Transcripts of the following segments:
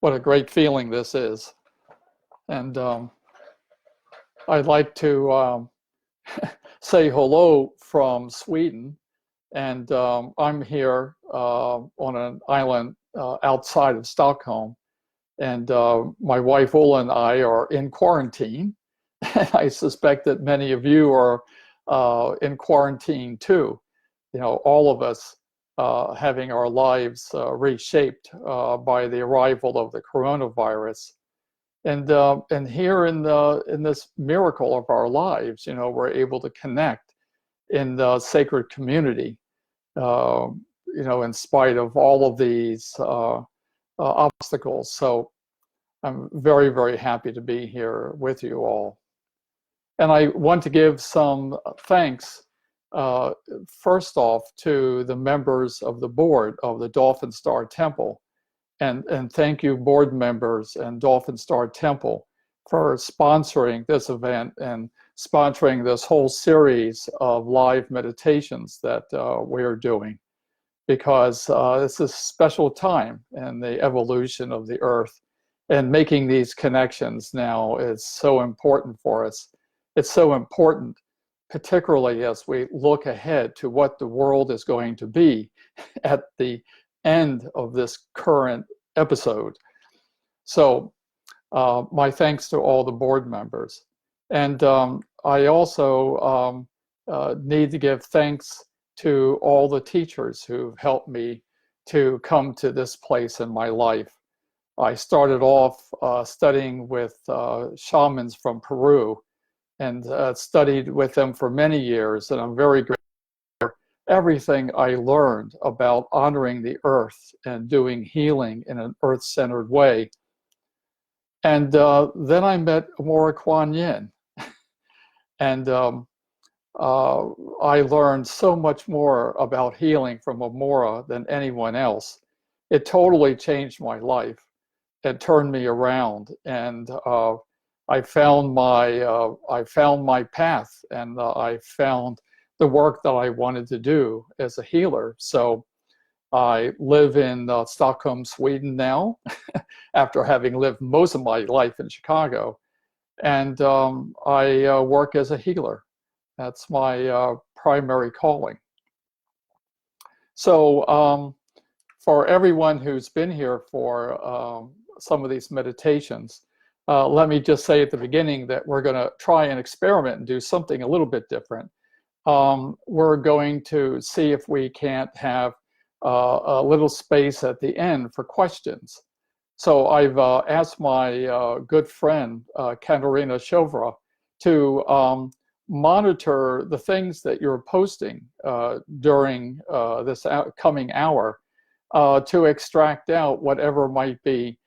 what a great feeling this is. And I'd like to say hello from Sweden. And I'm here on an island outside of Stockholm. And my wife Ulla and I are in quarantine. And I suspect that many of you are in quarantine too. You know, all of us having our lives reshaped by the arrival of the coronavirus. And here in this miracle of our lives, you know, we're able to connect in the sacred community, you know, in spite of all of these obstacles. So I'm very, very happy to be here with you all. And I want to give some thanks, first off, to the members of the board of the Dolphin Star Temple. And thank you, board members and Dolphin Star Temple, for sponsoring this event and sponsoring this whole series of live meditations that we're doing, because this is a special time in the evolution of the earth, and making these connections now is so important for us. It's so important, particularly as we look ahead to what the world is going to be at the end of this current episode. So my thanks to all the board members. And I also need to give thanks to all the teachers who've helped me to come to this place in my life. I started off studying with shamans from Peru, and studied with them for many years, and I'm very grateful for everything I learned about honoring the earth and doing healing in an earth-centered way. And then I met Amora Kuan Yin, and I learned so much more about healing from Amora than anyone else. It totally changed my life. It turned me around, and I found my path, and I found the work that I wanted to do as a healer. So I live in Stockholm, Sweden now, after having lived most of my life in Chicago, and I work as a healer. That's my primary calling. So for everyone who's been here for some of these meditations, let me just say at the beginning that we're going to try and experiment and do something a little bit different. We're going to see if we can't have a little space at the end for questions. So I've asked my good friend, Katerina Shovra, to monitor the things that you're posting during this coming hour to extract out whatever might be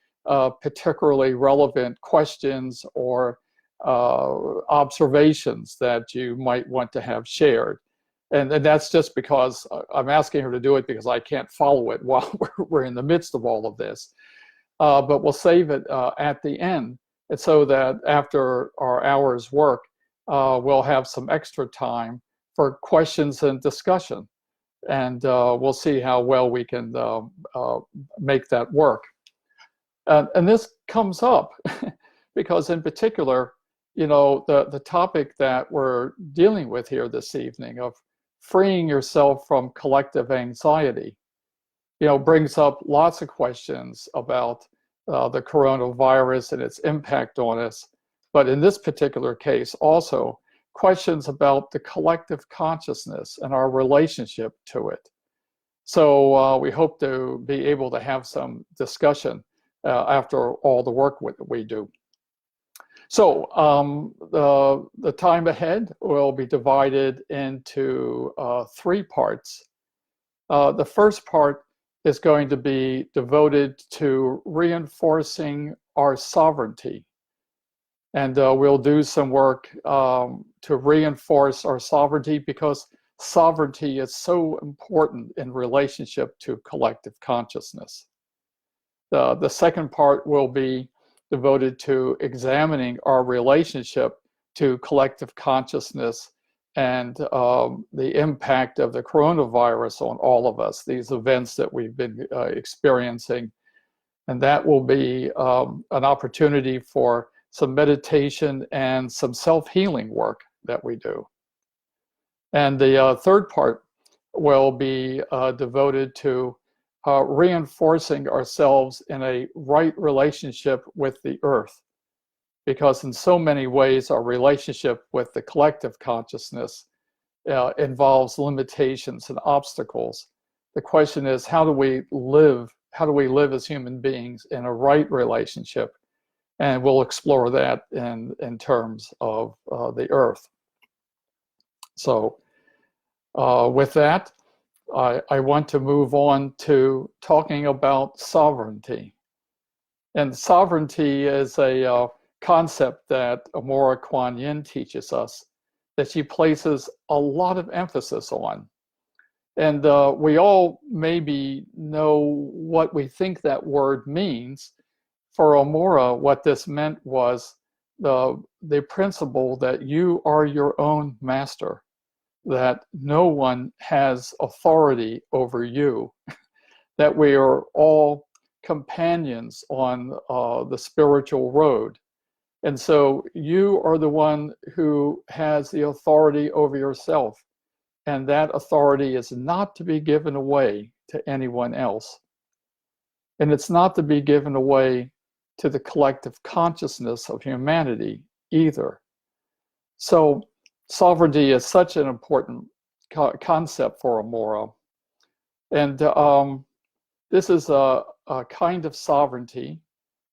particularly relevant questions or observations that you might want to have shared. And that's just because I'm asking her to do it because I can't follow it while we're in the midst of all of this. But we'll save it at the end, and so that after our hour's work, we'll have some extra time for questions and discussion. And we'll see how well we can make that work. And this comes up because in particular, you know, the topic that we're dealing with here this evening of freeing yourself from collective anxiety, you know, brings up lots of questions about the coronavirus and its impact on us. But in this particular case, also questions about the collective consciousness and our relationship to it. So we hope to be able to have some discussion after all the work we do. So the time ahead will be divided into 3 parts. The first part is going to be devoted to reinforcing our sovereignty. And we'll do some work to reinforce our sovereignty, because sovereignty is so important in relationship to collective consciousness. The second part will be devoted to examining our relationship to collective consciousness and the impact of the coronavirus on all of us, these events that we've been experiencing And that will be an opportunity for some meditation and some self-healing work that we do. And the third part will be devoted to reinforcing ourselves in a right relationship with the earth. Because in so many ways, our relationship with the collective consciousness involves limitations and obstacles. The question is, how do we live? How do we live as human beings in a right relationship? And we'll explore that in terms of the earth. So with that, I want to move on to talking about sovereignty. And sovereignty is a concept that Amora Kuan Yin teaches us, that she places a lot of emphasis on. And we all maybe know what we think that word means. For Amora, what this meant was the principle that you are your own master, that no one has authority over you, that we are all companions on the spiritual road. And so you are the one who has the authority over yourself. And that authority is not to be given away to anyone else. And it's not to be given away to the collective consciousness of humanity either. So sovereignty is such an important concept for Amora. And this is a kind of sovereignty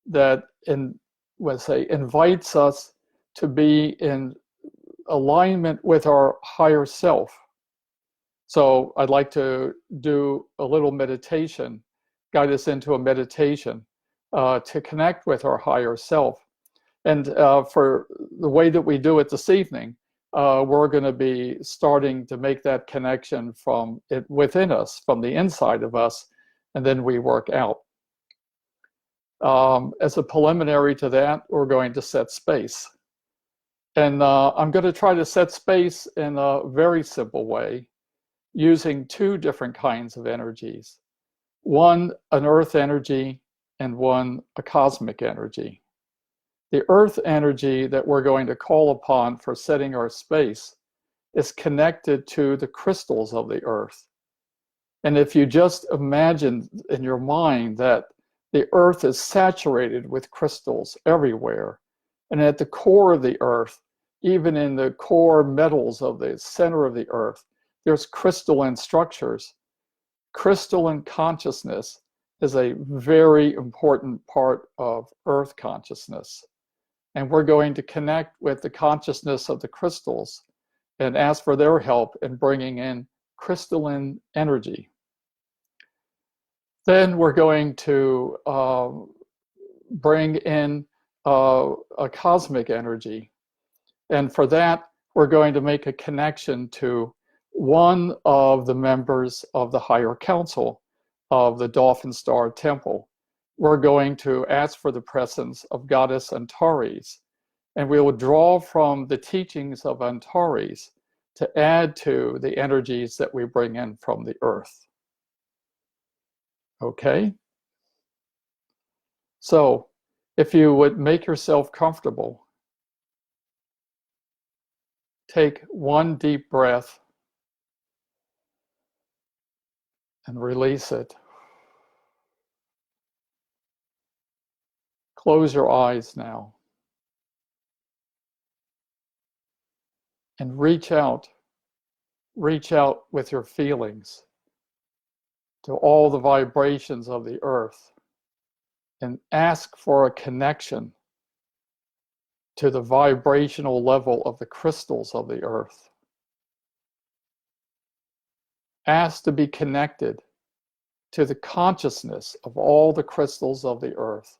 that invites us to be in alignment with our higher self. So I'd like to do a little meditation, guide us into a meditation to connect with our higher self. And for the way that we do it this evening, we're going to be starting to make that connection from within us, from the inside of us, and then we work out. As a preliminary to that, we're going to set space. And I'm going to try to set space in a very simple way, using two different kinds of energies. One, an earth energy, and one, a cosmic energy. The earth energy that we're going to call upon for setting our space is connected to the crystals of the earth. And if you just imagine in your mind that the earth is saturated with crystals everywhere, and at the core of the earth, even in the core metals of the center of the earth, there's crystalline structures. Crystalline consciousness is a very important part of earth consciousness. And we're going to connect with the consciousness of the crystals and ask for their help in bringing in crystalline energy. Then we're going to bring in a cosmic energy. And for that, we're going to make a connection to one of the members of the higher council of the Dolphin Star Temple. We're going to ask for the presence of Goddess Antares, and we will draw from the teachings of Antares to add to the energies that we bring in from the earth. Okay? So, if you would make yourself comfortable, take one deep breath and release it. Close your eyes now and reach out with your feelings to all the vibrations of the earth and ask for a connection to the vibrational level of the crystals of the earth. Ask to be connected to the consciousness of all the crystals of the earth,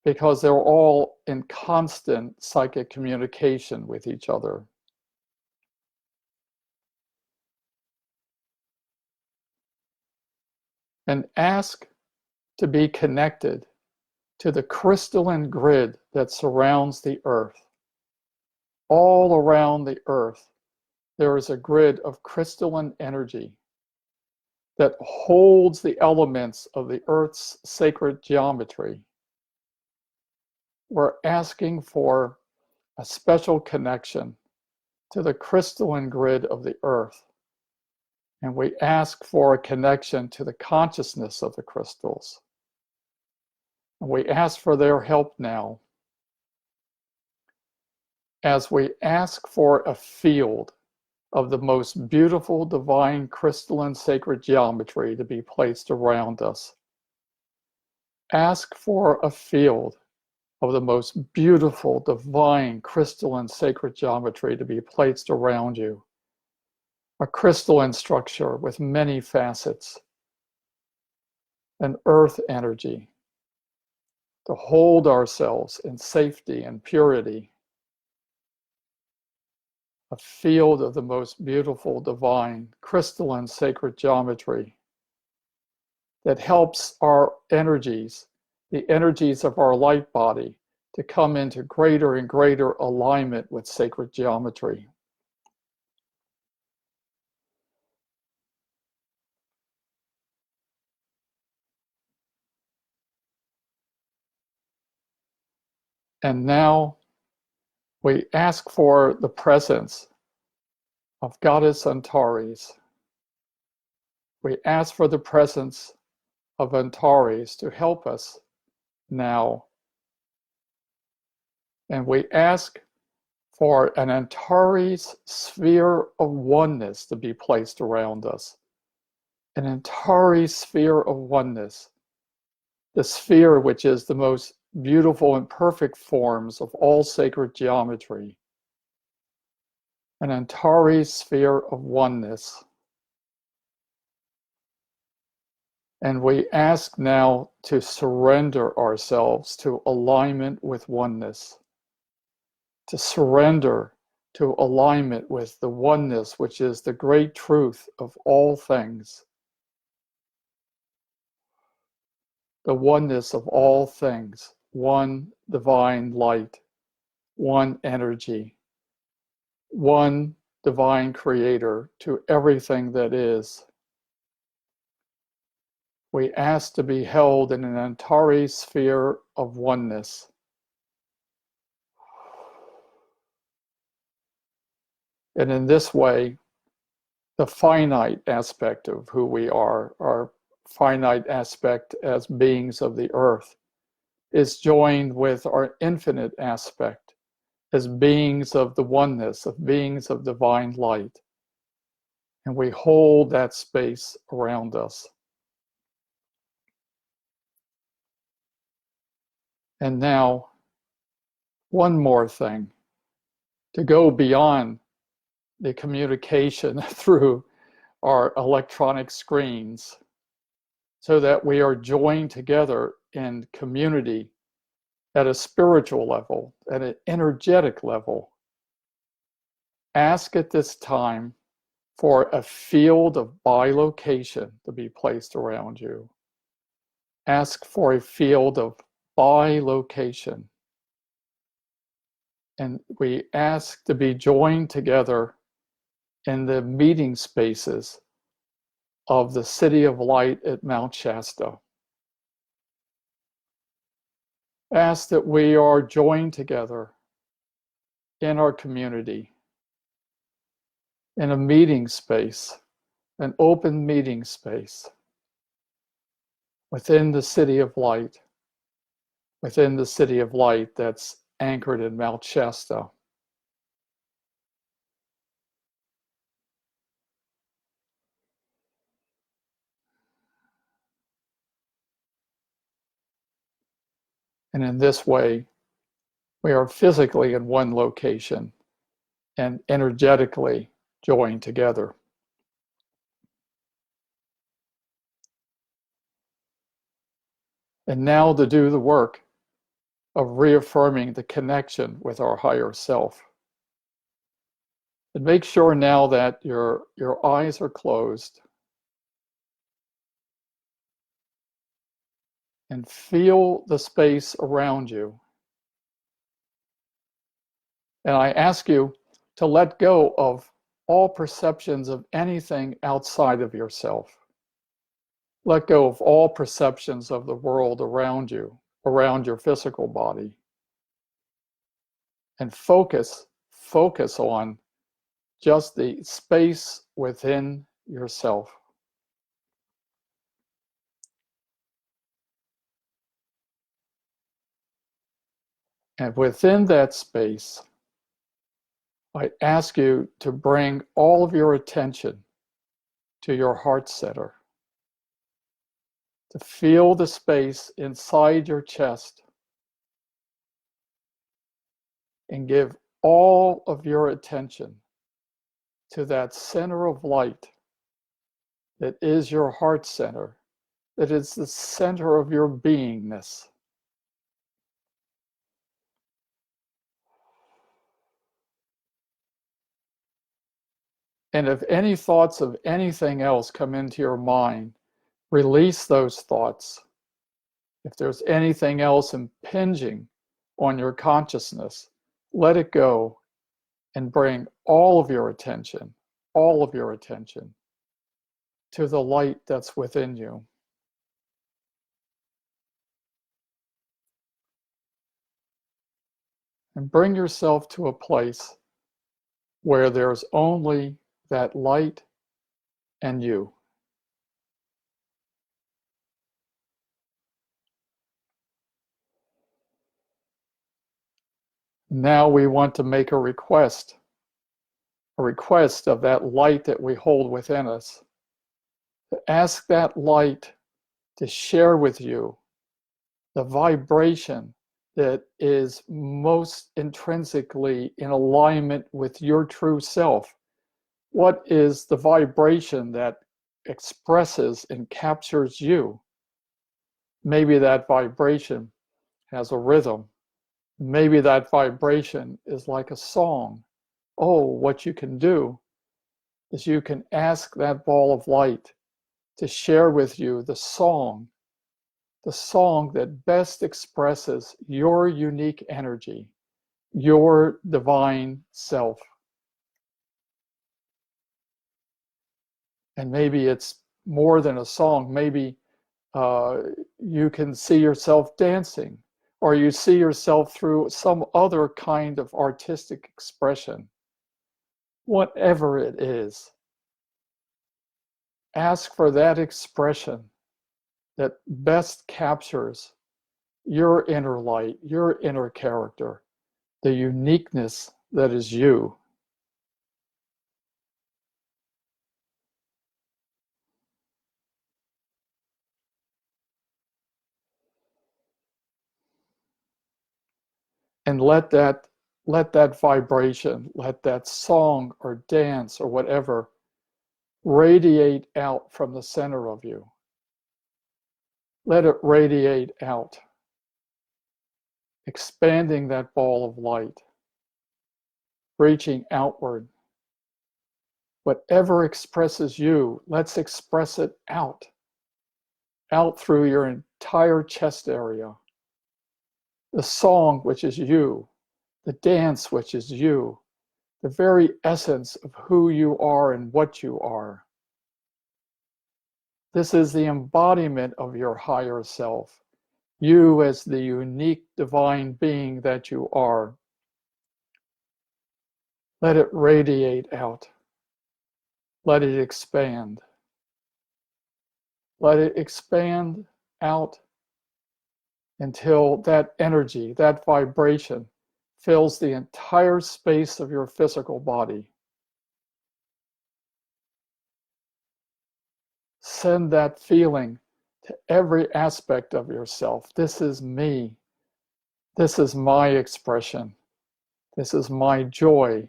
because they're all in constant psychic communication with each other. And ask to be connected to the crystalline grid that surrounds the earth. All around the earth, there is a grid of crystalline energy. that holds the elements of the Earth's sacred geometry. We're asking for a special connection to the crystalline grid of the Earth. And we ask for a connection to the consciousness of the crystals. And we ask for their help now as we ask for a field of the most beautiful divine crystalline sacred geometry to be placed around us. Ask for a field of the most beautiful divine crystalline sacred geometry to be placed around you. A crystalline structure with many facets, an earth energy to hold ourselves in safety and purity, a field of the most beautiful divine crystalline sacred geometry that helps our energies, the energies of our light body, to come into greater and greater alignment with sacred geometry. And now we ask for the presence of Goddess Antares. We ask for the presence of Antares to help us now. And we ask for an Antares sphere of oneness to be placed around us. An Antares sphere of oneness, the sphere which is the most beautiful and perfect forms of all sacred geometry. An Antares sphere of oneness. And we ask now to surrender ourselves to alignment with oneness, to surrender to alignment with the oneness, which is the great truth of all things, the oneness of all things, one divine light, one energy, one divine creator to everything that is. We ask to be held in an Antares sphere of oneness. And in this way, the finite aspect of who we are, our finite aspect as beings of the earth, is joined with our infinite aspect as beings of the oneness, of beings of divine light. And we hold that space around us. And now, one more thing, to go beyond the communication through our electronic screens so that we are joined together in community at a spiritual level, at an energetic level. Ask at this time for a field of bilocation to be placed around you. Ask for a field of bilocation. And we ask to be joined together in the meeting spaces of the City of Light at Mount Shasta. Ask that we are joined together in our community, in a meeting space, an open meeting space within the City of Light, within the City of Light that's anchored in Mount Shasta. And in this way, we are physically in one location and energetically joined together. And now to do the work of reaffirming the connection with our higher self. And make sure now that your eyes are closed. And feel the space around you. And I ask you to let go of all perceptions of anything outside of yourself. Let go of all perceptions of the world around you, around your physical body, and focus on just the space within yourself. And within that space, I ask you to bring all of your attention to your heart center, to feel the space inside your chest, and give all of your attention to that center of light that is your heart center, that is the center of your beingness. And if any thoughts of anything else come into your mind, release those thoughts. If there's anything else impinging on your consciousness, let it go and bring all of your attention to the light that's within you. And bring yourself to a place where there's only that light and you. Now we want to make a request of that light that we hold within us. Ask that light to share with you the vibration that is most intrinsically in alignment with your true self. What is the vibration that expresses and captures you? Maybe that vibration has a rhythm. Maybe that vibration is like a song. Oh, what you can do is you can ask that ball of light to share with you the song that best expresses your unique energy, your divine self. And maybe it's more than a song. Maybe you can see yourself dancing, or you see yourself through some other kind of artistic expression. Whatever it is, ask for that expression that best captures your inner light, your inner character, the uniqueness that is you. And let that vibration, let that song or dance or whatever radiate out from the center of you. Let it radiate out, expanding that ball of light, reaching outward. Whatever expresses you, let's express it out through your entire chest area. The song, which is you, the dance, which is you, the very essence of who you are and what you are. This is the embodiment of your higher self, you as the unique divine being that you are. Let it radiate out. Let it expand. Let it expand out until that energy, that vibration, fills the entire space of your physical body. Send that feeling to every aspect of yourself. This is me. This is my expression. This is my joy.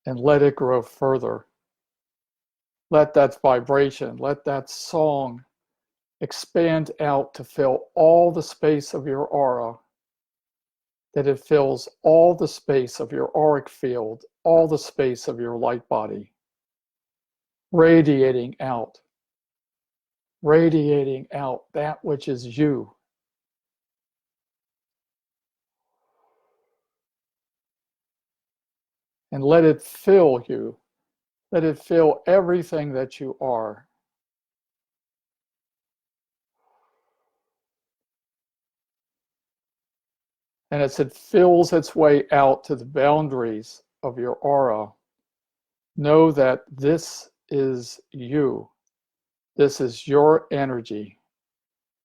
And let it grow further. Let that vibration, let that song expand out to fill all the space of your aura, that it fills all the space of your auric field, all the space of your light body, radiating out that which is you. And let it fill you Let it fill everything that you are. And as it fills its way out to the boundaries of your aura, know that this is you. This is your energy.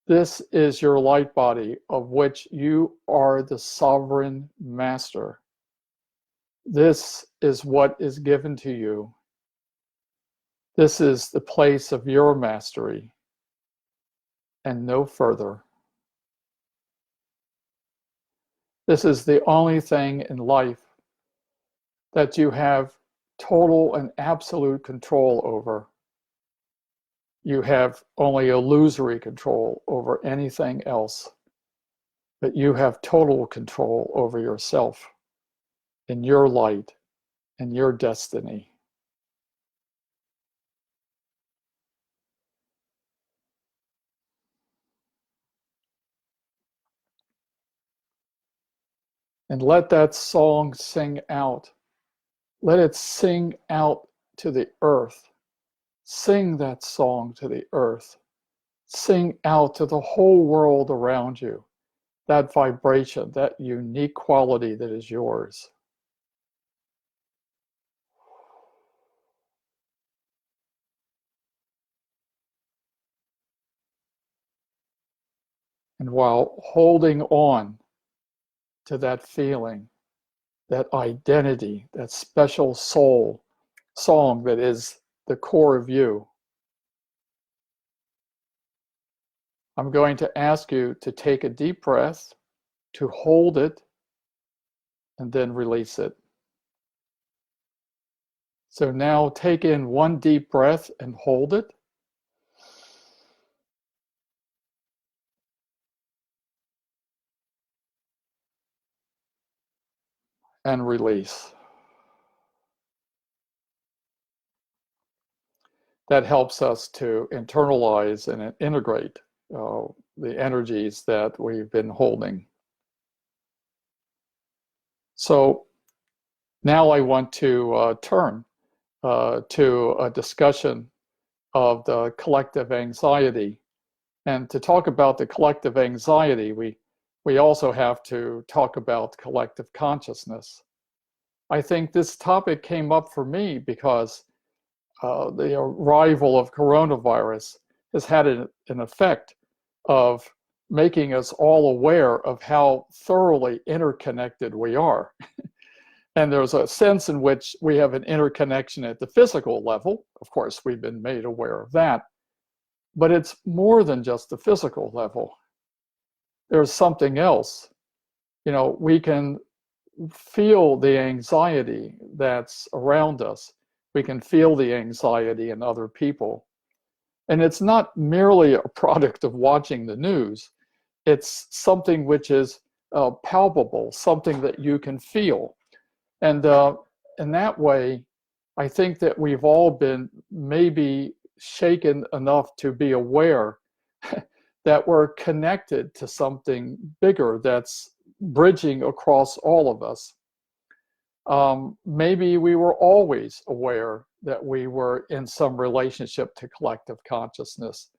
This is your light body of which you are the sovereign master. This is what is given to you. This is the place of your mastery and no further. This is the only thing in life that you have total and absolute control over. You have only illusory control over anything else, but you have total control over yourself and your light and your destiny. And let that song sing out. Let it sing out to the earth. Sing that song to the earth. Sing out to the whole world around you. That vibration, that unique quality that is yours. And while holding on to that feeling, that identity, that special soul song that is the core of you, I'm going to ask you to take a deep breath, to hold it, and then release it. So now take in one deep breath and hold it. And release. That helps us to internalize and integrate the energies that we've been holding. So now I want to turn to a discussion of the collective anxiety. And to talk about the collective anxiety, we also have to talk about collective consciousness. I think this topic came up for me because the arrival of coronavirus has had an effect of making us all aware of how thoroughly interconnected we are. And there's a sense in which we have an interconnection at the physical level. Of course, we've been made aware of that. But it's more than just the physical level. There's something else. You know, we can feel the anxiety that's around us. We can feel the anxiety in other people. And it's not merely a product of watching the news. It's something which is palpable, something that you can feel. And in that way, I think that we've all been maybe shaken enough to be aware that we're connected to something bigger that's bridging across all of us. Maybe we were always aware that we were in some relationship to collective consciousness,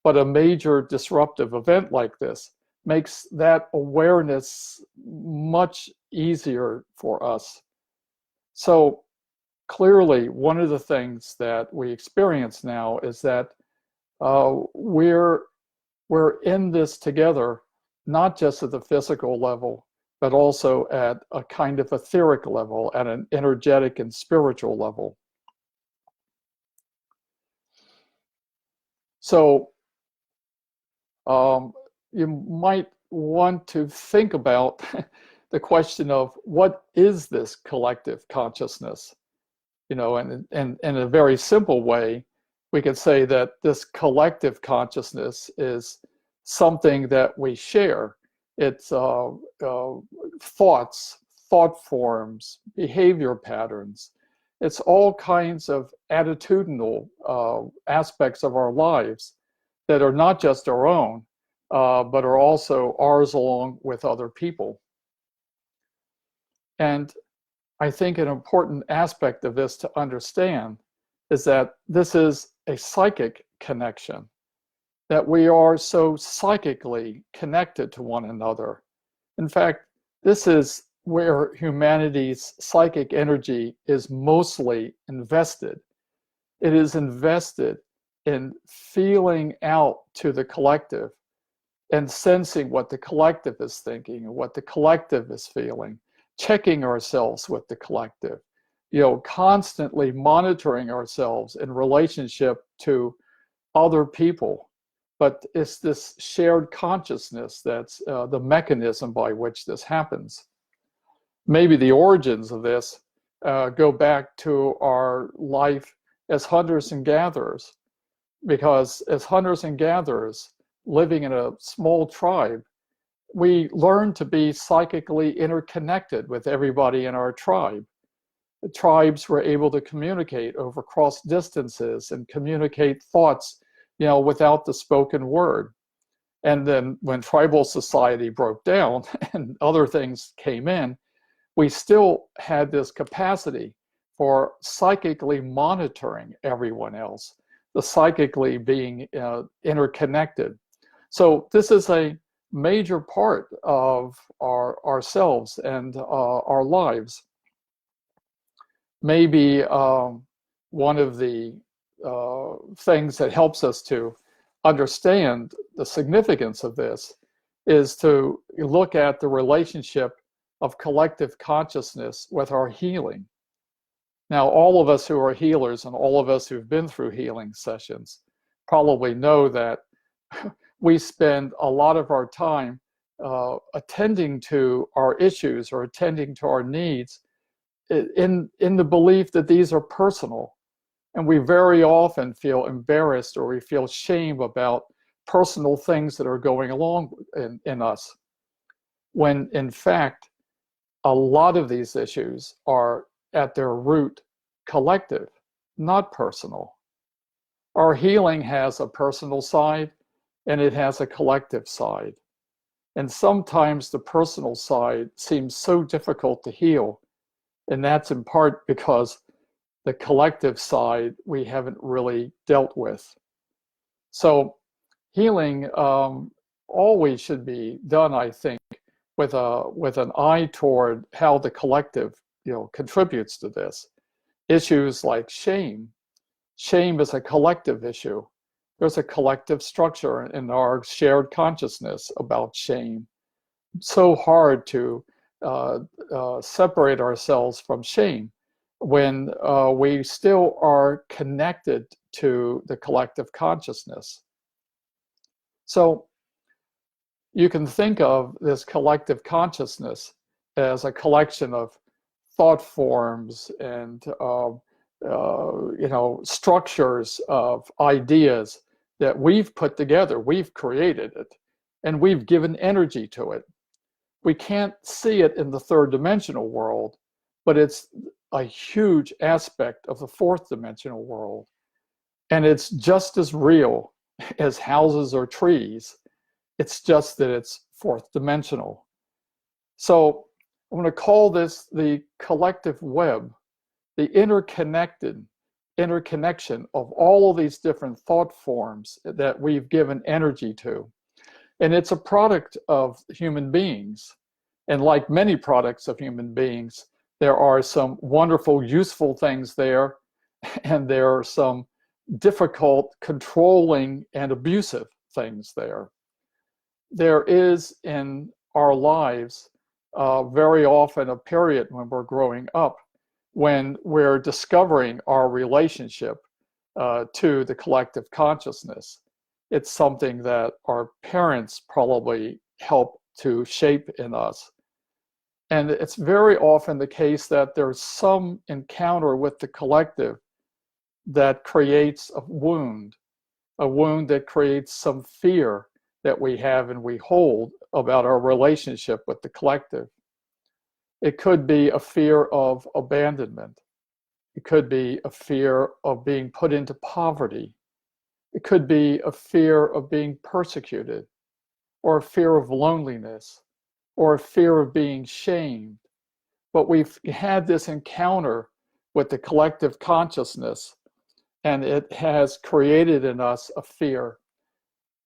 but a major disruptive event like this makes that awareness much easier for us. So clearly, one of the things that we experience now is that we're in this together, not just at the physical level, but also at a kind of etheric level, at an energetic and spiritual level. So you might want to think about the question of what is this collective consciousness? You know, and in a very simple way, we could say that this collective consciousness is something that we share. It's thoughts, thought forms, behavior patterns. It's all kinds of attitudinal aspects of our lives that are not just our own, but are also ours along with other people. And I think an important aspect of this to understand is that this is a psychic connection, that we are so psychically connected to one another. In fact, this is where humanity's psychic energy is mostly invested. It is invested in feeling out to the collective and sensing what the collective is thinking and what the collective is feeling, checking ourselves with the collective, constantly monitoring ourselves in relationship to other people. But it's this shared consciousness that's the mechanism by which this happens. Maybe the origins of this go back to our life as hunters and gatherers, because as hunters and gatherers living in a small tribe, we learn to be psychically interconnected with everybody in our tribe. The tribes were able to communicate over cross distances and communicate thoughts, without the spoken word. And then when tribal society broke down and other things came in, we still had this capacity for psychically monitoring everyone else, the psychically being interconnected. So this is a major part of ourselves and our lives. Maybe one of the things that helps us to understand the significance of this is to look at the relationship of collective consciousness with our healing. Now, all of us who are healers and all of us who've been through healing sessions probably know that we spend a lot of our time attending to our issues or attending to our needs in the belief that these are personal. And we very often feel embarrassed or we feel shame about personal things that are going along in us, when in fact, a lot of these issues are at their root collective, not personal. Our healing has a personal side and it has a collective side. And sometimes the personal side seems so difficult to heal. And that's in part because the collective side we haven't really dealt with. So healing always should be done, I think, with an eye toward how the collective contributes to this. Issues like shame. Shame is a collective issue. There's a collective structure in our shared consciousness about shame. So hard to separate ourselves from shame when we still are connected to the collective consciousness. So you can think of this collective consciousness as a collection of thought forms and structures of ideas that we've put together. We've created it and we've given energy to it. We can't see it in the third dimensional world, but it's a huge aspect of the fourth dimensional world. And it's just as real as houses or trees. It's just that it's fourth dimensional. So I'm going to call this the collective web, the interconnection of all of these different thought forms that we've given energy to. And it's a product of human beings. And like many products of human beings, there are some wonderful, useful things there, and there are some difficult, controlling, and abusive things there. There is in our lives very often a period when we're growing up when we're discovering our relationship to the collective consciousness. It's something that our parents probably help to shape in us. And it's very often the case that there's some encounter with the collective that creates a wound that creates some fear that we have and we hold about our relationship with the collective. It could be a fear of abandonment. It could be a fear of being put into poverty. It could be a fear of being persecuted, or a fear of loneliness, or a fear of being shamed. But we've had this encounter with the collective consciousness and it has created in us a fear.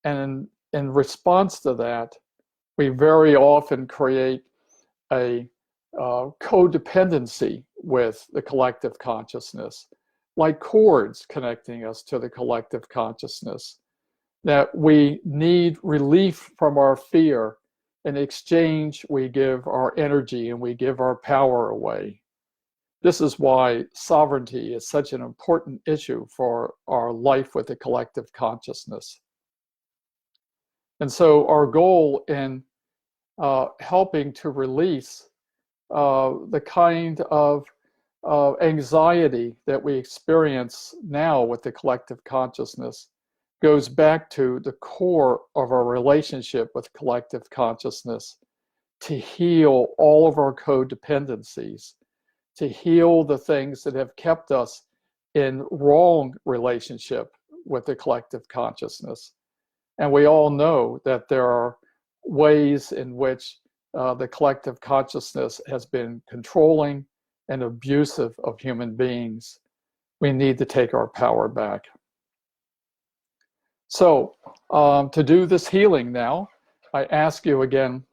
And in response to that, we very often create a codependency with the collective consciousness, like cords connecting us to the collective consciousness, that we need relief from our fear. In exchange, we give our energy and we give our power away. This is why sovereignty is such an important issue for our life with the collective consciousness. And so our goal in helping to release the kind of anxiety that we experience now with the collective consciousness goes back to the core of our relationship with collective consciousness, to heal all of our codependencies, to heal the things that have kept us in wrong relationship with the collective consciousness. And we all know that there are ways in which the collective consciousness has been controlling and abusive of human beings. We need to take our power back. So to do this healing now, I ask you again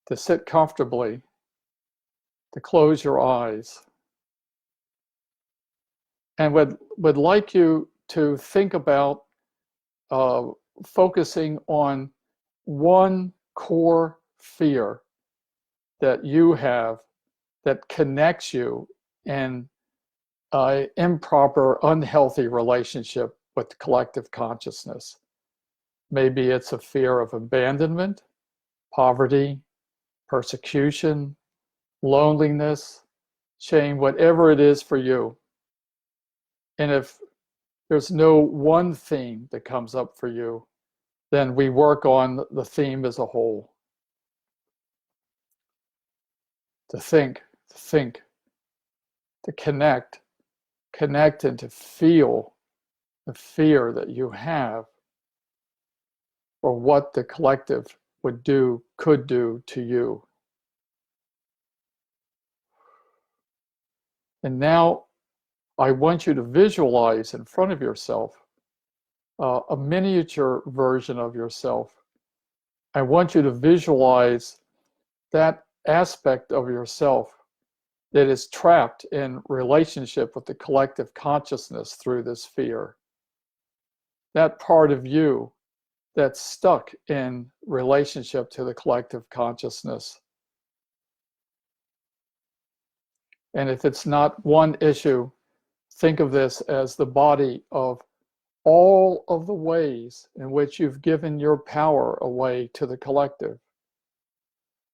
to sit comfortably, to close your eyes, and would like you to think about focusing on one core fear that you have that connects you in an improper, unhealthy relationship with the collective consciousness. Maybe it's a fear of abandonment, poverty, persecution, loneliness, shame, whatever it is for you. And if there's no one theme that comes up for you, then we work on the theme as a whole. To think, to connect and to feel the fear that you have or what the collective could do to you. And now I want you to visualize in front of yourself a miniature version of yourself. I want you to visualize that aspect of yourself that is trapped in relationship with the collective consciousness through this fear. That part of you that's stuck in relationship to the collective consciousness. And if it's not one issue, think of this as the body of all of the ways in which you've given your power away to the collective.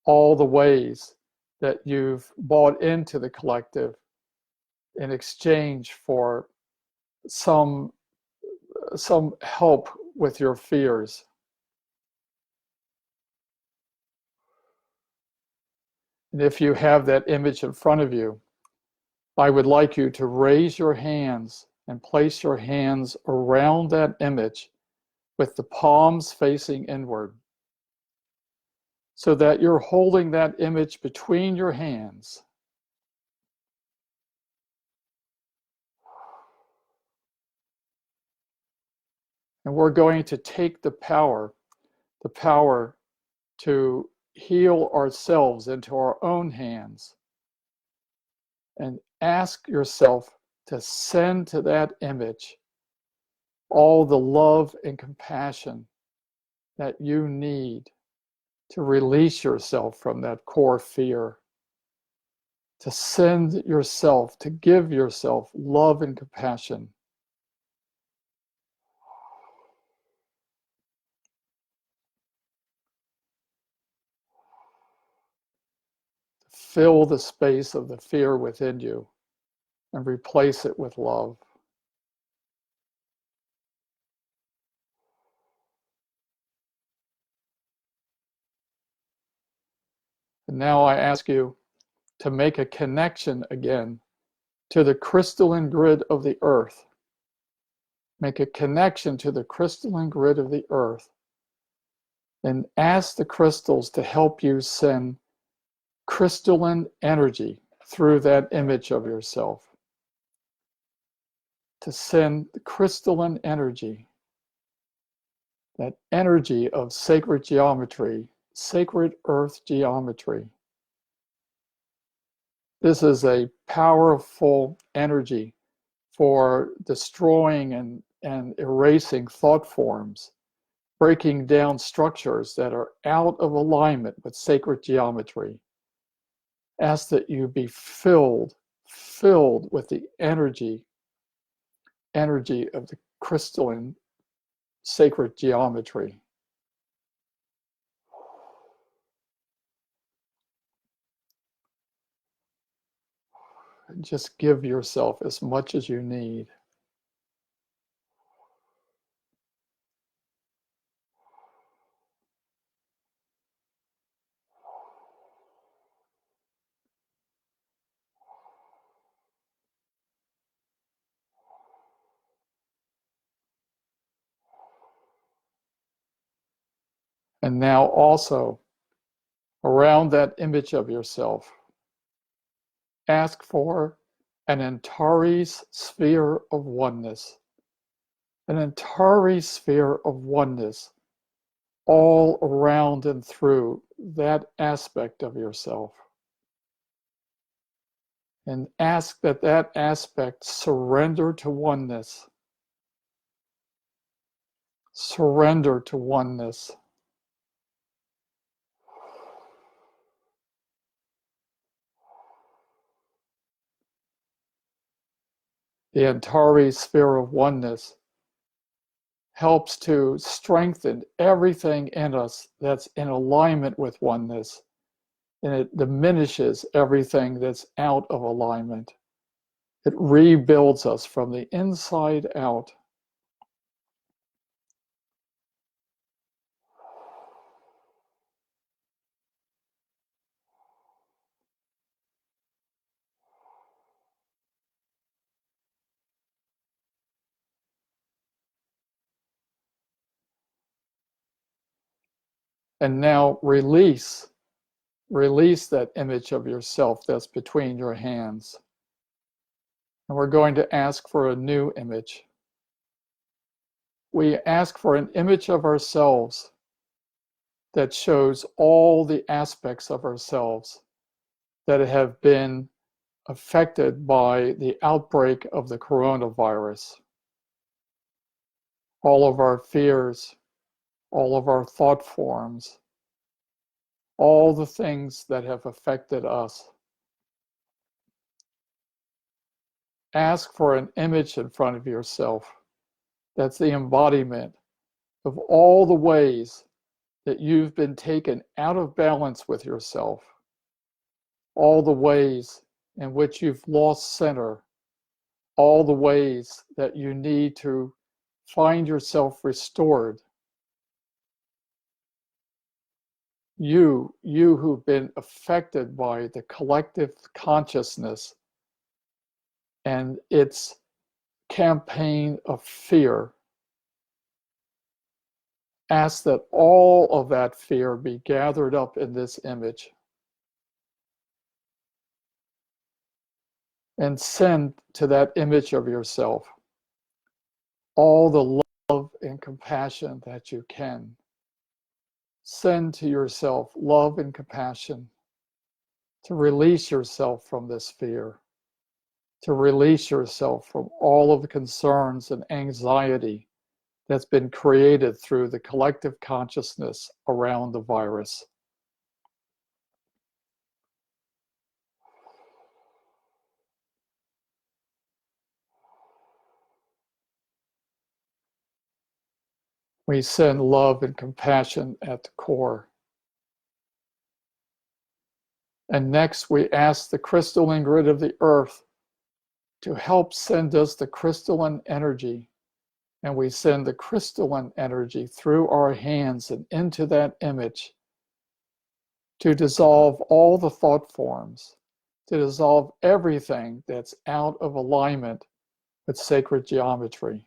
All the ways that you've bought into the collective in exchange for some help with your fears. And if you have that image in front of you, I would like you to raise your hands and place your hands around that image with the palms facing inward, so that you're holding that image between your hands. And we're going to take the power to heal ourselves into our own hands, and ask yourself to send to that image all the love and compassion that you need to release yourself from that core fear, to send yourself, to give yourself love and compassion. Fill the space of the fear within you and replace it with love. And now I ask you to make a connection again to the crystalline grid of the earth. Make a connection to the crystalline grid of the earth and ask the crystals to help you send crystalline energy through that image of yourself. to send the crystalline energy, that energy of sacred geometry, sacred earth geometry. This is a powerful energy for destroying and erasing thought forms, breaking down structures that are out of alignment with sacred geometry. Ask that you be filled with the energy of the crystalline sacred geometry. Just give yourself as much as you need. And now also, around that image of yourself, ask for an Antares sphere of oneness, an Antares sphere of oneness all around and through that aspect of yourself. And ask that that aspect surrender to oneness. Surrender to oneness. The Antares sphere of oneness helps to strengthen everything in us that's in alignment with oneness, and it diminishes everything that's out of alignment. It rebuilds us from the inside out. And now release that image of yourself that's between your hands. And we're going to ask for a new image. We ask for an image of ourselves that shows all the aspects of ourselves that have been affected by the outbreak of the coronavirus. All of our fears, all of our thought forms, all the things that have affected us. Ask for an image in front of yourself that's the embodiment of all the ways that you've been taken out of balance with yourself, all the ways in which you've lost center, all the ways that you need to find yourself restored. You who've been affected by the collective consciousness and its campaign of fear. Ask that all of that fear be gathered up in this image and send to that image of yourself all the love and compassion that you can. Send to yourself love and compassion to release yourself from this fear, to release yourself from all of the concerns and anxiety that's been created through the collective consciousness around the virus. We send love and compassion at the core. And next, we ask the crystalline grid of the earth to help send us the crystalline energy. And we send the crystalline energy through our hands and into that image to dissolve all the thought forms, to dissolve everything that's out of alignment with sacred geometry.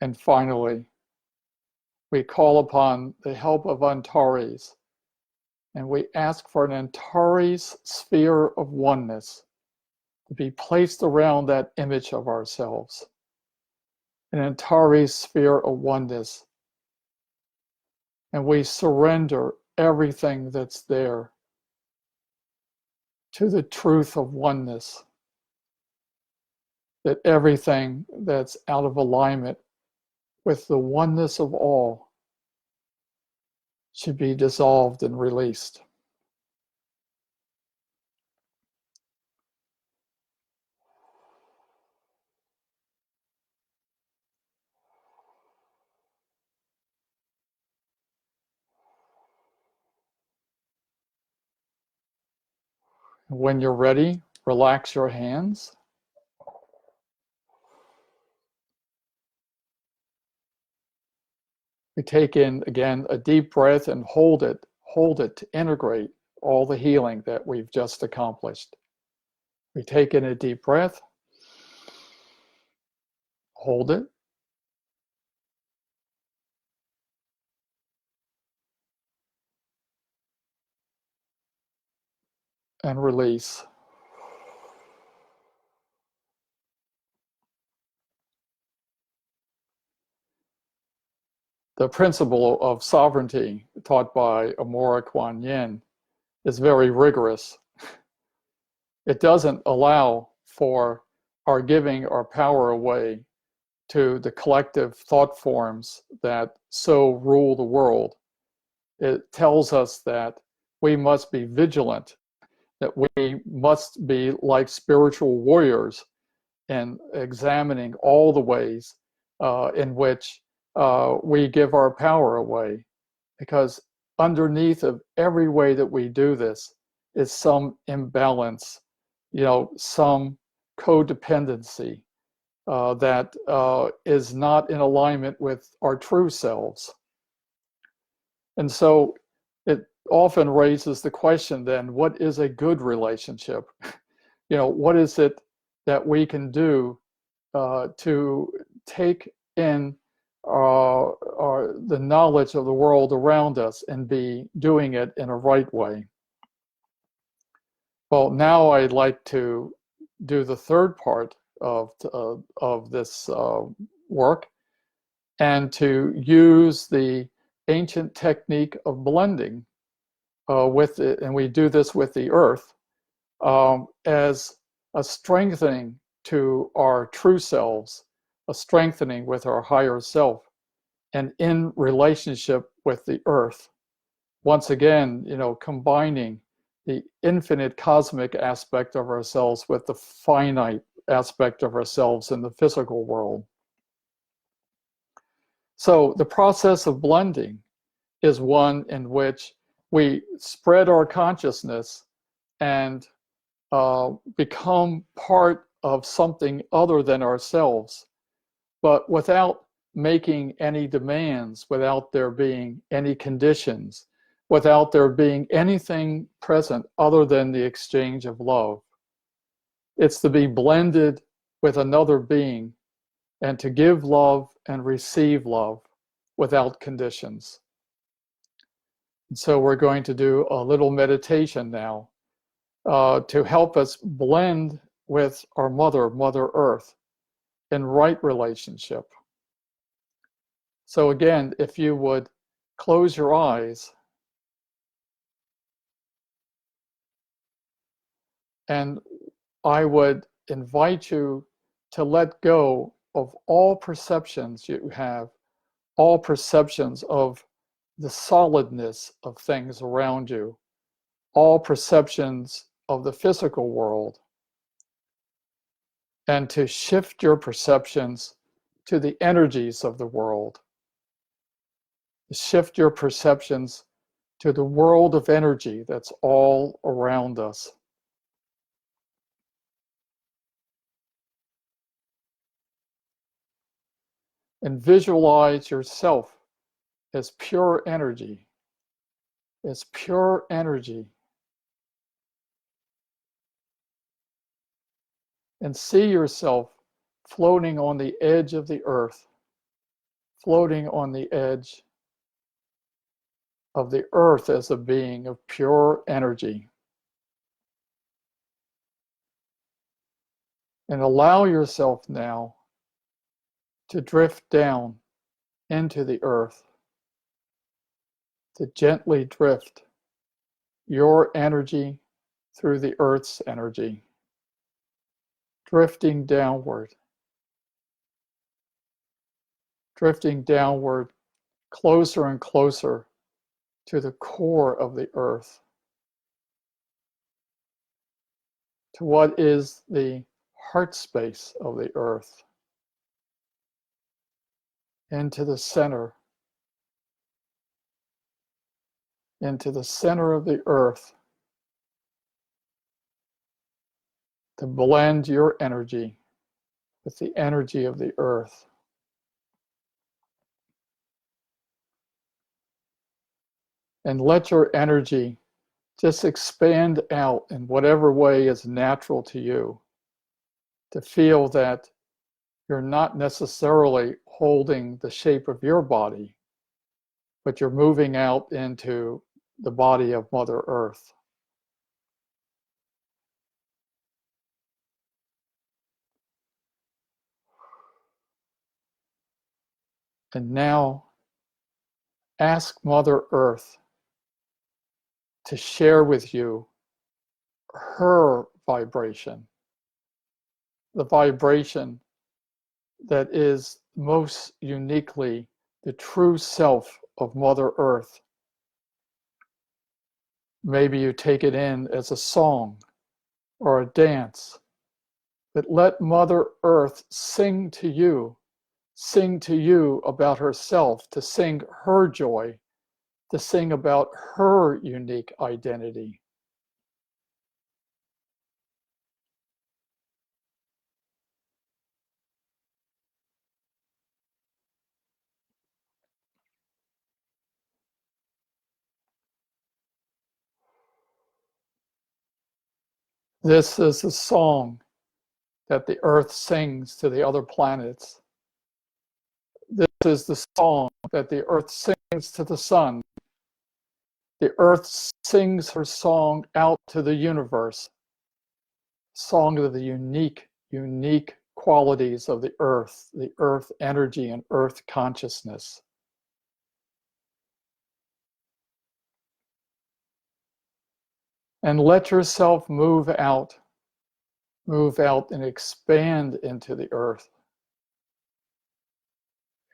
And finally, we call upon the help of Antares, and we ask for an Antares sphere of oneness to be placed around that image of ourselves. An Antares sphere of oneness. And we surrender everything that's there to the truth of oneness. That everything that's out of alignment with the oneness of all should be dissolved and released. When you're ready, relax your hands. We take in, again, a deep breath and hold it to integrate all the healing that we've just accomplished. We take in a deep breath, hold it, and release. The principle of sovereignty taught by Amora Kuan Yin is very rigorous. It doesn't allow for our giving our power away to the collective thought forms that so rule the world. It tells us that we must be vigilant, that we must be like spiritual warriors in examining all the ways in which we give our power away. Because underneath of every way that we do this is some imbalance, some codependency that is not in alignment with our true selves. And so it often raises the question then, what is a good relationship? What is it that we can do to take in the knowledge of the world around us and be doing it in a right way? Well, now I'd like to do the third part of this work, and to use the ancient technique of blending with it, and we do this with the earth, as a strengthening to our true selves, a strengthening with our higher self, and in relationship with the earth. Once again, combining the infinite cosmic aspect of ourselves with the finite aspect of ourselves in the physical world. So the process of blending is one in which we spread our consciousness and become part of something other than ourselves, but without making any demands, without there being any conditions, without there being anything present other than the exchange of love. It's to be blended with another being and to give love and receive love without conditions. And so we're going to do a little meditation now to help us blend with our Mother Earth, in right relationship. So again, if you would close your eyes, and I would invite you to let go of all perceptions you have, all perceptions of the solidness of things around you, all perceptions of the physical world, and to shift your perceptions to the energies of the world. Shift your perceptions to the world of energy that's all around us. And visualize yourself as pure energy, as pure energy. And see yourself floating on the edge of the earth, floating on the edge of the earth as a being of pure energy. And allow yourself now to drift down into the earth, to gently drift your energy through the earth's energy, drifting downward closer and closer to the core of the earth, to what is the heart space of the earth, into the center of the earth, to blend your energy with the energy of the earth. And let your energy just expand out in whatever way is natural to you, to feel that you're not necessarily holding the shape of your body, but you're moving out into the body of Mother Earth. And now ask Mother Earth to share with you her vibration, the vibration that is most uniquely the true self of Mother Earth. Maybe you take it in as a song or a dance, but let Mother Earth sing to you about herself, to sing her joy, to sing about her unique identity. This is a song that the Earth sings to the other planets. This is the song that the Earth sings to the sun. The Earth sings her song out to the universe, song of the unique qualities of the Earth energy and Earth consciousness. And let yourself move out and expand into the Earth.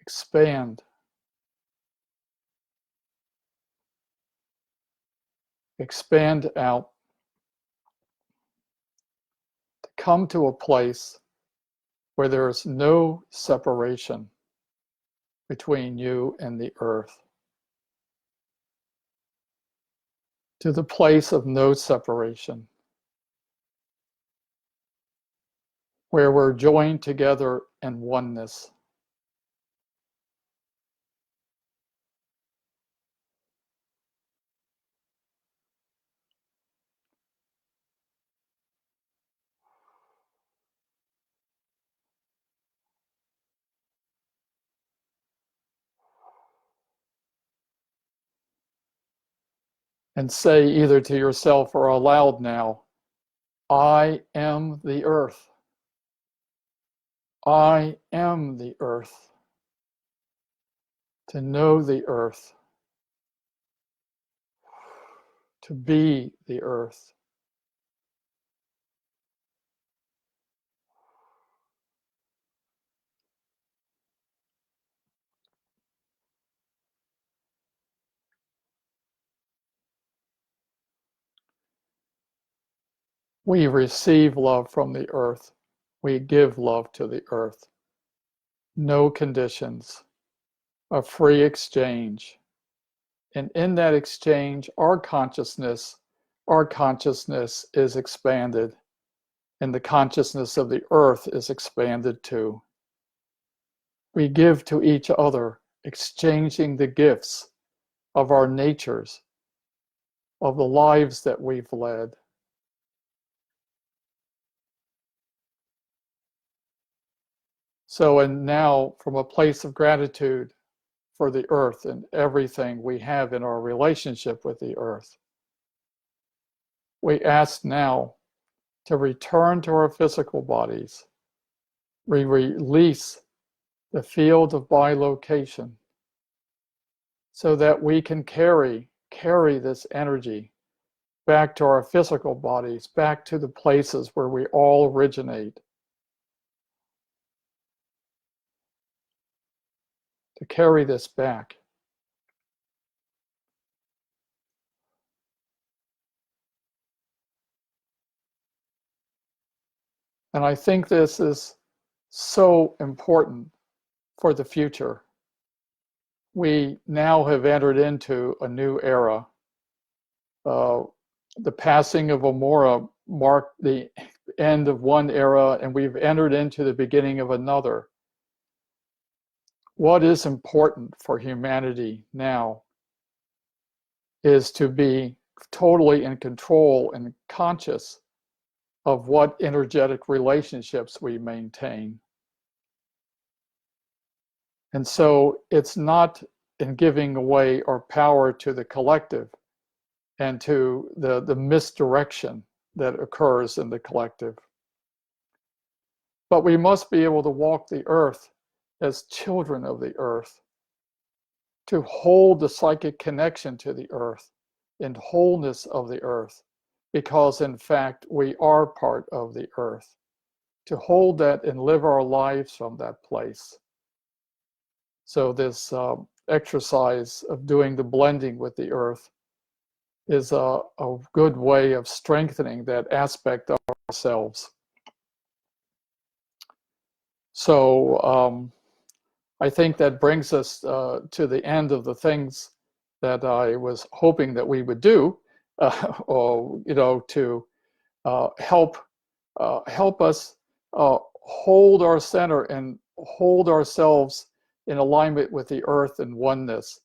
Expand. Expand out. To come to a place where there is no separation between you and the Earth. To the place of no separation, where we're joined together in oneness. And say either to yourself or aloud now, I am the Earth. I am the Earth. To know the Earth. To be the Earth. We receive love from the Earth. We give love to the Earth. No conditions. A free exchange. And in that exchange, our consciousness is expanded, and the consciousness of the Earth is expanded too. We give to each other, exchanging the gifts of our natures, of the lives that we've led. So, and now, from a place of gratitude, for the earth and everything we have in our relationship with the earth. We ask now to return to our physical bodies. We release the field of bilocation so that we can carry this energy back to our physical bodies, back to the places where we all originate. To carry this back. And I think this is so important for the future. We now have entered into a new era. The passing of Amora marked the end of one era, and we've entered into the beginning of another. What is important for humanity now is to be totally in control and conscious of what energetic relationships we maintain. And so it's not in giving away our power to the collective and to the misdirection that occurs in the collective. But we must be able to walk the earth as children of the earth, to hold the psychic connection to the earth and wholeness of the earth, because in fact we are part of the earth, to hold that and live our lives from that place. So this exercise of doing the blending with the earth is a good way of strengthening that aspect of ourselves. So I think that brings us to the end of the things that I was hoping that we would do, or to help us hold our center and hold ourselves in alignment with the earth and oneness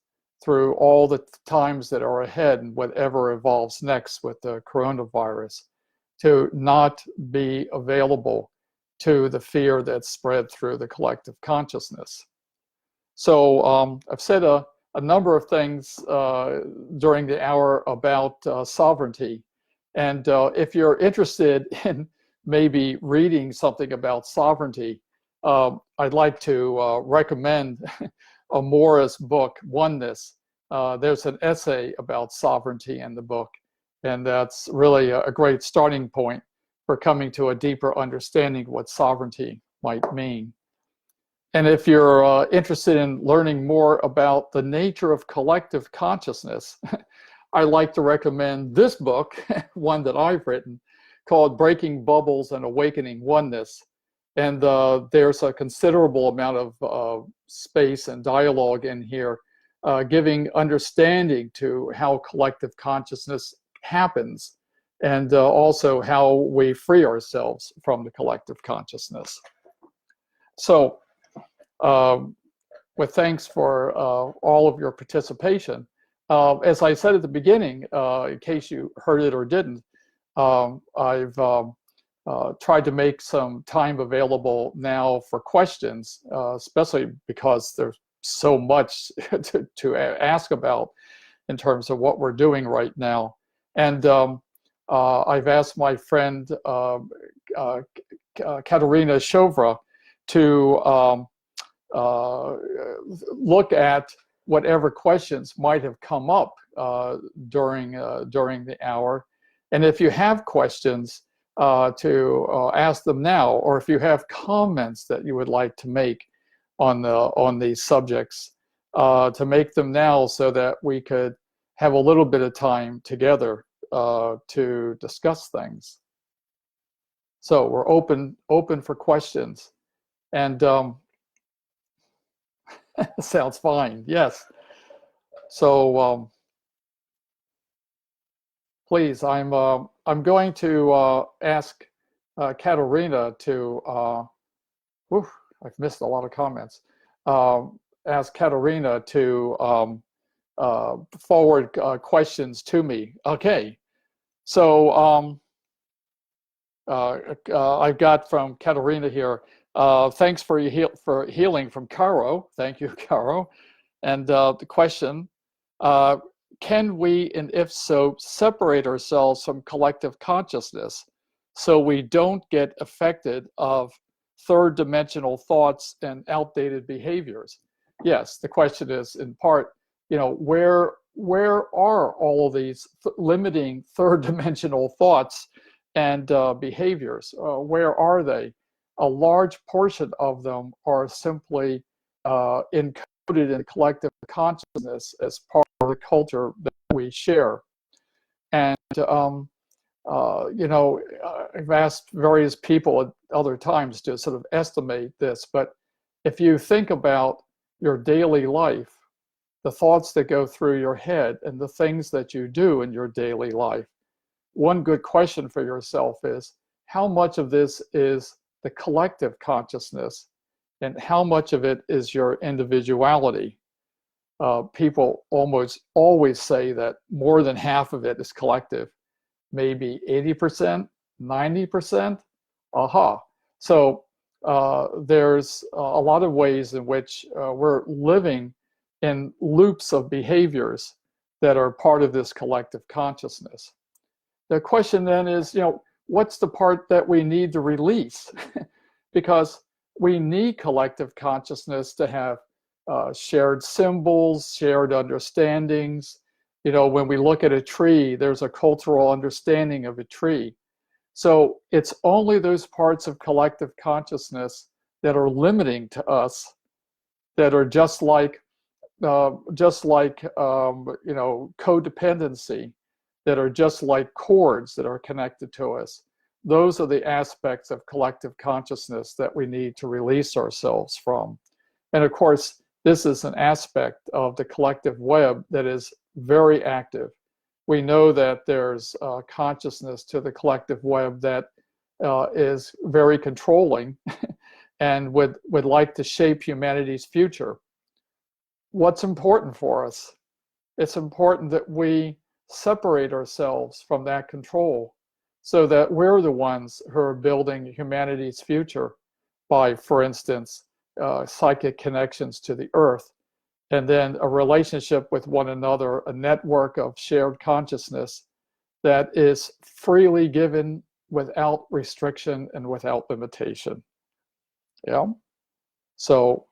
through all the times that are ahead and whatever evolves next with the coronavirus, to not be available to the fear that's spread through the collective consciousness. So I've said a number of things during the hour about sovereignty. And if you're interested in maybe reading something about sovereignty, I'd like to recommend Amora's book, Oneness. There's an essay about sovereignty in the book, and that's really a great starting point for coming to a deeper understanding of what sovereignty might mean. And if you're interested in learning more about the nature of collective consciousness, I like to recommend this book, one that I've written, called Breaking Bubbles and Awakening Oneness. And there's a considerable amount of space and dialogue in here, giving understanding to how collective consciousness happens, and also how we free ourselves from the collective consciousness. So, with thanks for all of your participation. As I said at the beginning, in case you heard it or didn't, I've tried to make some time available now for questions, especially because there's so much to ask about in terms of what we're doing right now. And I've asked my friend Katerina Shovra to look at whatever questions might have come up during the hour. And if you have questions, to ask them now, or if you have comments that you would like to make on these subjects, to make them now so that we could have a little bit of time together to discuss things. So we're open for questions, and sounds fine. Yes. So please, I'm going to ask Katerina to. I've missed a lot of comments. Ask Katerina to forward questions to me. Okay. So I've got from Katerina here. Thanks for healing from Caro. Thank you, Caro. And the question, can we, and if so, separate ourselves from collective consciousness so we don't get affected of third dimensional thoughts and outdated behaviors? Yes, the question is in part, where are all of these limiting third dimensional thoughts and behaviors? Where are they? A large portion of them are simply encoded in collective consciousness as part of the culture that we share. And I've asked various people at other times to sort of estimate this, but if you think about your daily life, the thoughts that go through your head and the things that you do in your daily life, one good question for yourself is, how much of this is the collective consciousness and how much of it is your individuality? People almost always say that more than half of it is collective, maybe 80%, 90%. Aha. So there's a lot of ways in which we're living in loops of behaviors that are part of this collective consciousness. The question then is, what's the part that we need to release? Because we need collective consciousness to have shared symbols, shared understandings. When we look at a tree, there's a cultural understanding of a tree. So it's only those parts of collective consciousness that are limiting to us, that are just like codependency, that are just like cords that are connected to us. Those are the aspects of collective consciousness that we need to release ourselves from. And of course, this is an aspect of the collective web that is very active. We know that there's consciousness to the collective web that is very controlling and would like to shape humanity's future. What's important for us? It's important that we separate ourselves from that control so that we're the ones who are building humanity's future by, for instance, psychic connections to the earth, and then a relationship with one another, a network of shared consciousness that is freely given without restriction and without limitation. Yeah. So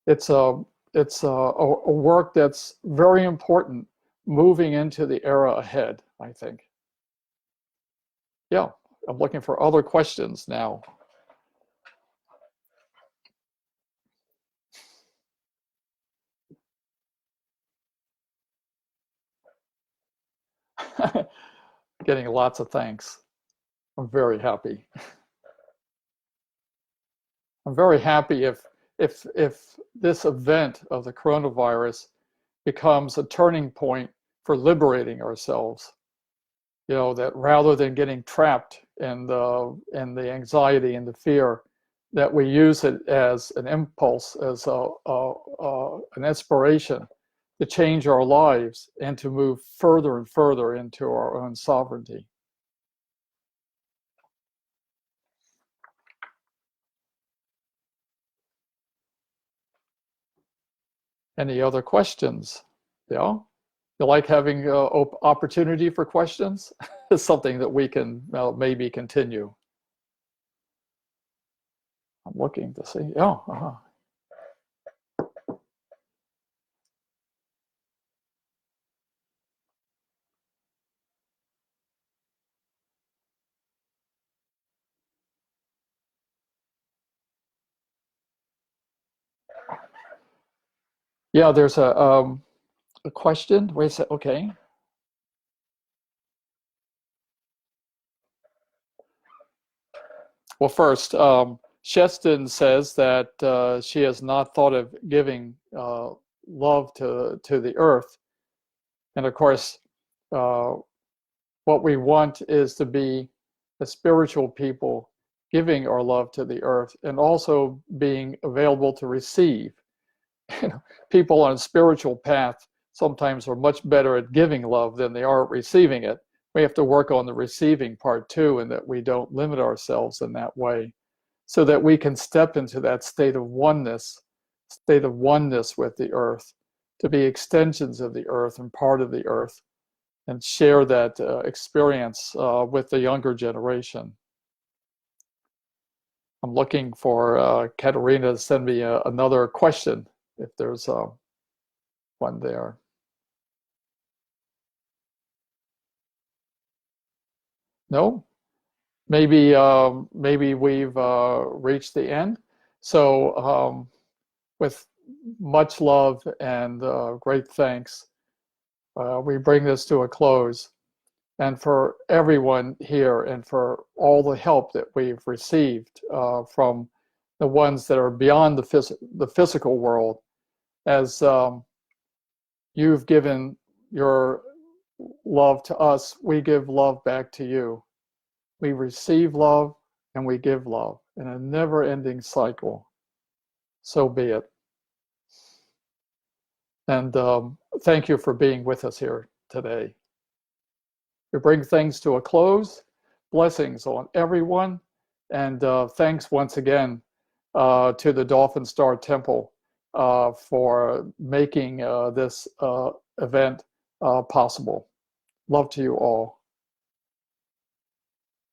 it's a work that's very important moving into the era ahead, I think. Yeah, I'm looking for other questions now. Getting lots of thanks. I'm very happy. I'm very happy if this event of the coronavirus becomes a turning point for liberating ourselves. That rather than getting trapped in the anxiety and the fear, that we use it as an impulse, as an inspiration to change our lives and to move further and further into our own sovereignty. Any other questions? Yeah? You like having opportunity for questions? It's something that we can maybe continue. I'm looking to see. Yeah. Yeah, there's a question. Wait a sec. Okay. Well, first, Sheston says that she has not thought of giving love to the earth. And of course, what we want is to be a spiritual people giving our love to the earth and also being available to receive. People on a spiritual path sometimes are much better at giving love than they are at receiving it. We have to work on the receiving part too, and that we don't limit ourselves in that way, so that we can step into that state of oneness, state of oneness with the earth, to be extensions of the earth and part of the earth, and share that experience with the younger generation. I'm looking for Katerina to send me another question if there's one there. No? Maybe maybe we've reached the end. So with much love and great thanks, we bring this to a close. And for everyone here and for all the help that we've received from the ones that are beyond the physical world, as you've given your love to us, we give love back to you. We receive love and we give love in a never-ending cycle. So be it. And thank you for being with us here today. We bring things to a close. Blessings on everyone. And thanks once again to the Dolphin Star Temple for making this event possible. Love to you all.